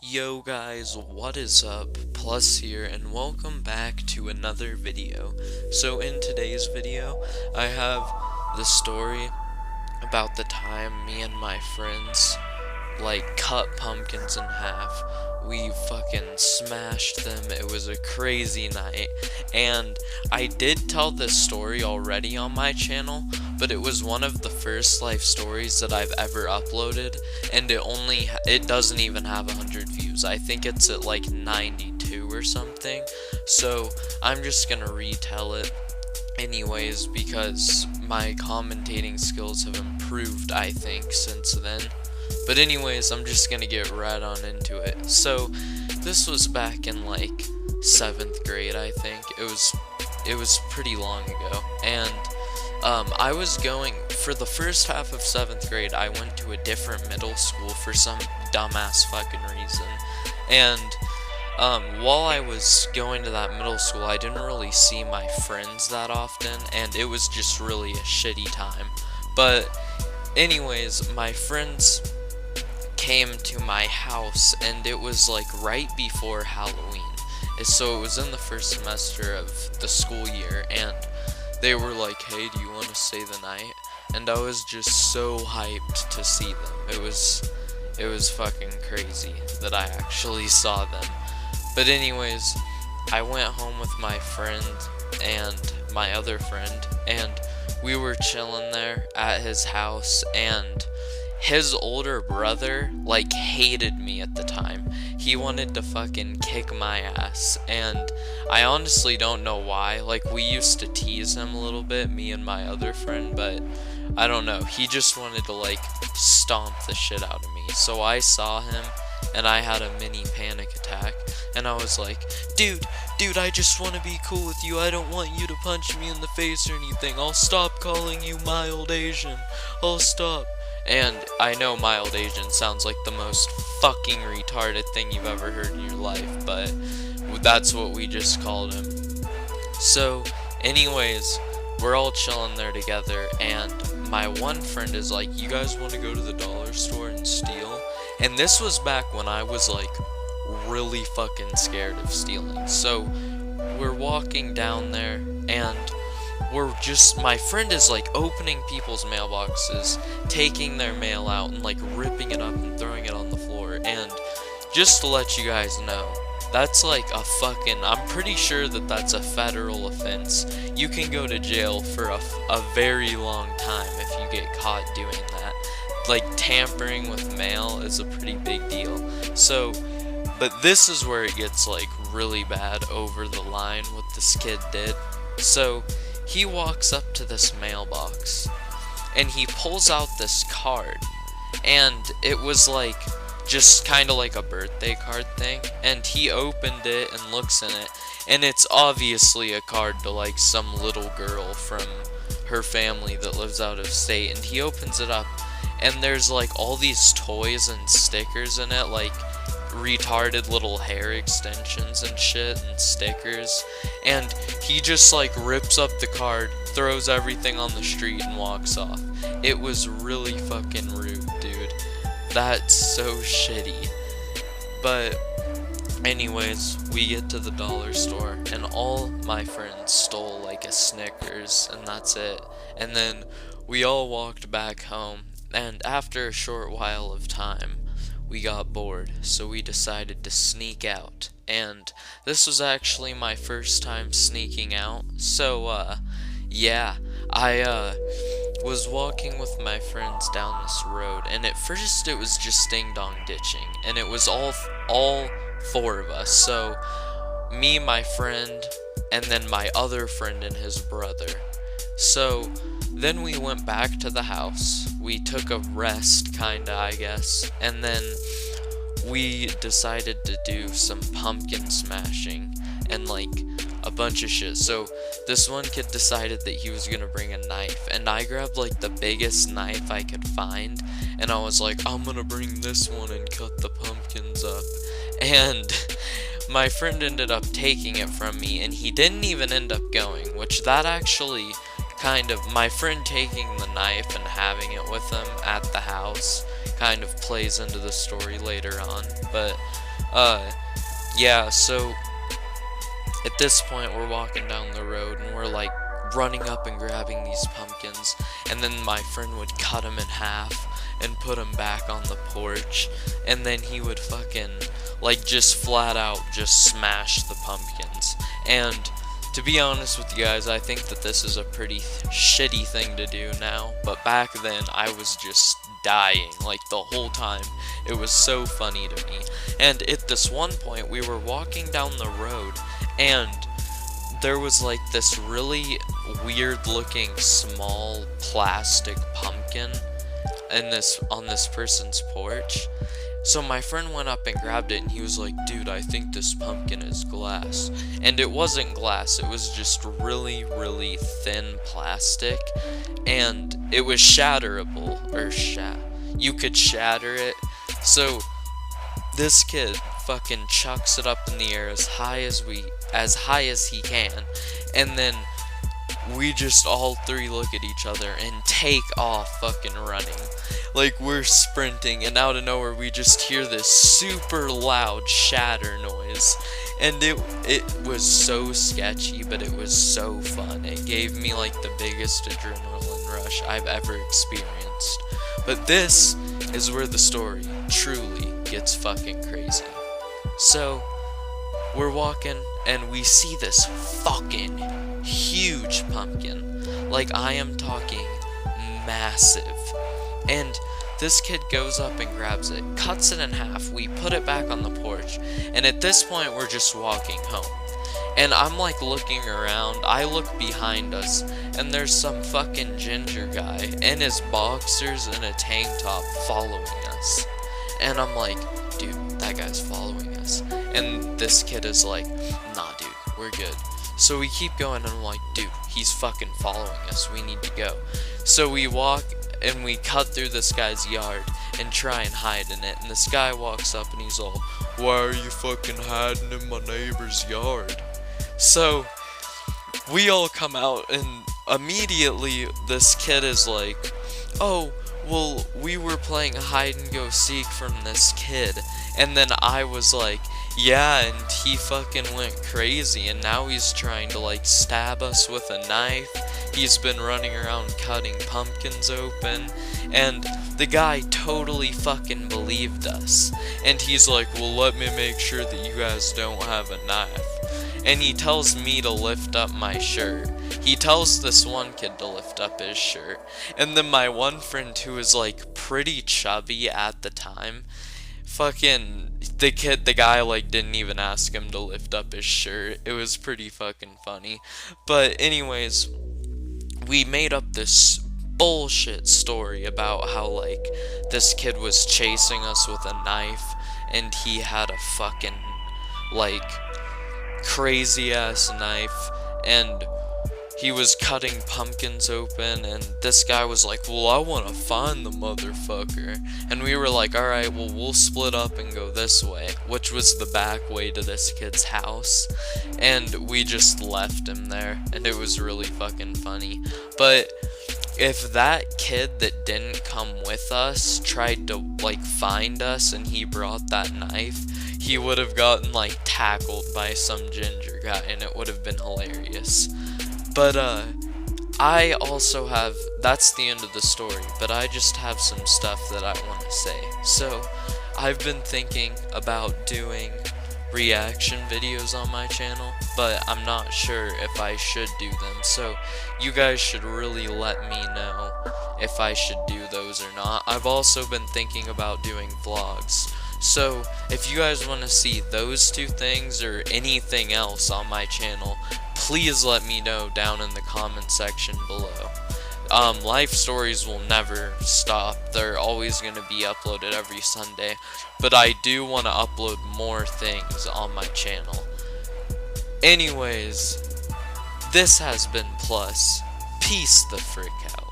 Yo guys, what is up? Plus here, and welcome back to another video. So in today's video, I have the story about the time me and my friends cut pumpkins in half. We fucking smashed them. It was a crazy night, and I did tell this story already on my channel, but it was one of the first life stories that I've ever uploaded, and it doesn't even have 100 views. I think it's at like 92 or something. So I'm just gonna retell it anyways because my commentating skills have improved, I think, since then. But anyways, I'm just gonna get right on into it. So this was back in like 7th grade, I think. It was pretty long ago, and I was going for the first half of 7th grade. I went to a different middle school for some dumbass fucking reason, and while I was going to that middle school, I didn't really see my friends that often, and it was just really a shitty time. But anyways, my friends came to my house, and it was like right before Halloween. So it was in the first semester of the school year, and they were like, "Hey, do you want to stay the night?" And I was just so hyped to see them. It was fucking crazy that I actually saw them. But anyways, I went home with my friend and my other friend, and we were chilling there at his house, and his older brother hated me at the time. He wanted to fucking kick my ass, and I honestly don't know why. We used to tease him a little bit, me and my other friend, but I don't know. He just wanted to stomp the shit out of me. So I saw him, and I had a mini panic attack, and I was like, dude, I just want to be cool with you. I don't want you to punch me in the face or anything. I'll stop calling you mild Asian. I'll stop. And I know mild Asian sounds like the most fucking retarded thing you've ever heard in your life, but that's what we just called him. So anyways, we're all chilling there together, and my one friend is like, "You guys want to go to the dollar store and steal?" And this was back when I was really fucking scared of stealing. So we're walking down there, and my friend is opening people's mailboxes, taking their mail out, and ripping it up and throwing it on the floor. And just to let you guys know, that's I'm pretty sure that that's a federal offense. You can go to jail for a very long time if you get caught doing that. Tampering with mail is a pretty big deal. So, but this is where it gets really bad over the line, what this kid did. So he walks up to this mailbox, and he pulls out this card, and it was just kind of like a birthday card thing, and he opened it and looks in it, and it's obviously a card to some little girl from her family that lives out of state. And he opens it up, and there's all these toys and stickers in it, retarded little hair extensions and shit and stickers. And he just rips up the card, throws everything on the street, and walks off. It was really fucking rude, dude. That's so shitty. But anyways, we get to the dollar store, and all my friends stole a Snickers, and that's it. And then we all walked back home, and after a short while of time, we got bored, so we decided to sneak out. And this was actually my first time sneaking out. So yeah, I was walking with my friends down this road, and at first it was just ding dong ditching, and it was all four of us. So me, my friend, and then my other friend and his brother. So then we went back to the house. We took a rest, kinda, I guess, and then we decided to do some pumpkin smashing and a bunch of shit. So this one kid decided that he was gonna bring a knife, and I grabbed the biggest knife I could find, and I was like, "I'm gonna bring this one and cut the pumpkins up." And my friend ended up taking it from me, and he didn't even end up going, which that actually my friend taking the knife and having it with him at the house kind of plays into the story later on. But Yeah, so at this point we're walking down the road and we're like running up and grabbing these pumpkins, and then my friend would cut them in half and put them back on the porch, and then he would fucking like just flat out just smash the pumpkins. And to be honest with you guys, I think that this is a pretty shitty thing to do now, but back then I was just dying like the whole time. It was so funny to me. And at this one point we were walking down the road, and there was like this really weird looking small plastic pumpkin on this person's porch. So my friend went up and grabbed it, and he was like, dude, I think this pumpkin is glass. And it wasn't glass, it was just really, really thin plastic, and it was shatterable, or you could shatter it. So this kid fucking chucks it up in the air as high as he can, and then we just all three look at each other and take off fucking running. Like, we're sprinting, and out of nowhere we just hear this super loud shatter noise. And it was so sketchy, but it was so fun. It gave me like the biggest adrenaline rush I've ever experienced. But this is where the story truly gets fucking crazy. So we're walking and we see this fucking huge pumpkin. Like, I am talking massive. And this kid goes up and grabs it, cuts it in half, we put it back on the porch, and at this point we're just walking home. And I'm like looking around, I look behind us, and there's some fucking ginger guy in his boxers and a tank top following us. And I'm like, dude, that guy's following us. And this kid is like, nah dude, we're good. So we keep going, and I'm like, dude, he's fucking following us, we need to go. So we walk, and we cut through this guy's yard and try and hide in it. And this guy walks up and he's all, why are you fucking hiding in my neighbor's yard? So we all come out, and immediately this kid is like, oh, well, we were playing hide and go seek from this kid. And then I was like, yeah, and he fucking went crazy, and now he's trying to like stab us with a knife. He's been running around cutting pumpkins open, and the guy totally fucking believed us. And he's like, well, let me make sure that you guys don't have a knife. And he tells me to lift up my shirt. He tells this one kid to lift up his shirt. And then my one friend, who was like pretty chubby at the time, fucking the guy like didn't even ask him to lift up his shirt. It was pretty fucking funny. But anyways, we made up this bullshit story about how like this kid was chasing us with a knife, and he had a fucking like crazy ass knife, and he was cutting pumpkins open, and this guy was like, well, I want to find the motherfucker. And we were like, alright, well, we'll split up and go this way, which was the back way to this kid's house. And we just left him there, and it was really fucking funny. But if that kid that didn't come with us tried to like find us and he brought that knife, he would have gotten like tackled by some ginger guy, and it would have been hilarious. But I also have, that's the end of the story, but I just have some stuff that I want to say. So I've been thinking about doing reaction videos on my channel, but I'm not sure if I should do them. So you guys should really let me know if I should do those or not. I've also been thinking about doing vlogs. So if you guys want to see those two things or anything else on my channel, please let me know down in the comment section below. Life stories will never stop. They're always going to be uploaded every Sunday. But I do want to upload more things on my channel. Anyways, this has been Plus. Peace the frick out.